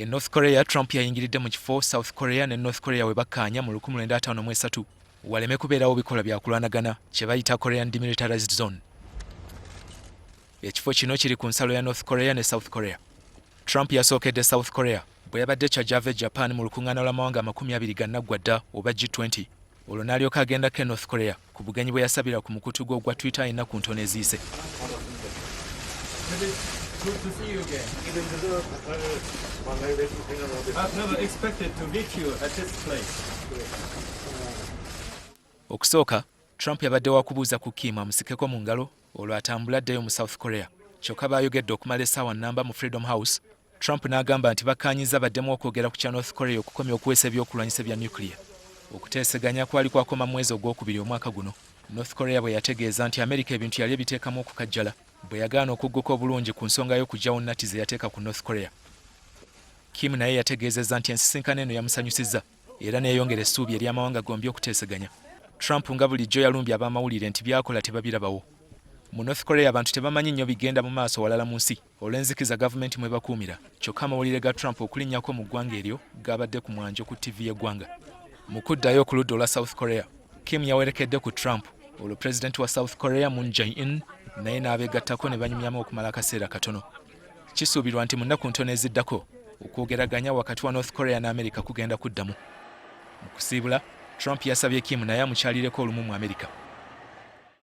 North Korea Trump yayingiridde mu kifo South Korea ne North Korea we bakkaanya mu 1953 waleme kubeerawo bikola bya kulwanagana kye bayita Korean Demilitarized Zone. Ekifo kino kiri ku nsalo ya North Korea ne South Korea. Trump yasookedde South Korea bwe yabadde kyajjava Japan mu lukuŋŋaana lw'amawanga 24 dda oba G20 olwo n'alyoka agendako North Korea ku bugenyi bwe yasabira ku mukutu gwe ogwa Twitter ennaku ntono eziise. Good to see you again. I've never expected to meet you at this place. Okusooka, Trump yabadde wakubuuza ku Kim amusikeko mu ngalo olwo atambula addeyo mu South Korea. Kyokka baayogedde okumala essaawa nnamba mu Freedom House. Trump n'agamba nti bakkaanyiza baddemu okwogera ku kya North Korea okukomya okuweesa ebyokulwanyisa bya nuclear. Okuteeseganya kwali kwakoma mu mwezi ogwokubiri omwaka guno. North Korea bwe yategeeza nti Amerika ebintu yali ebiteekamu okukajjala bwe yagaana okugguka obulungi ku nsonga y'okuggyawo nnatti ze yateeka ku North Korea. Kim naye yategeezezza nti ensisinkano eno yamusanyusizza era neeyongera essuubi eri amawanga gombi okuteeseganya. Trump nga bulijjo yalumbye ab'amawulire nti byakola tebabirabawo. Mu North Korea abantu tebamanyi nnyo bigenda mu maaso walala mu nsi olw'enzikiza gavumenti mwe bakuumira. Kyokka amawulire ga Trump okulinnyako mu ggwanga eryo gabadde ku mwanjo ku TV y'eggwanga. Mu kuddayo ku ludda olwa South Korea, Kim yawerekedde ku Trump olwo President wa South Korea Moon Jae-in naye n'abeegattako ne banyumyamu okumala akaseera katono. Kisuubirwa nti mu nnaku ntono eziddako okwogeraganya wakati wa North Korea n'Amerika kugenda kuddamu. Mu kusiibula, Trump yasabye Kim naye amukyalireko olumu mu Amerika.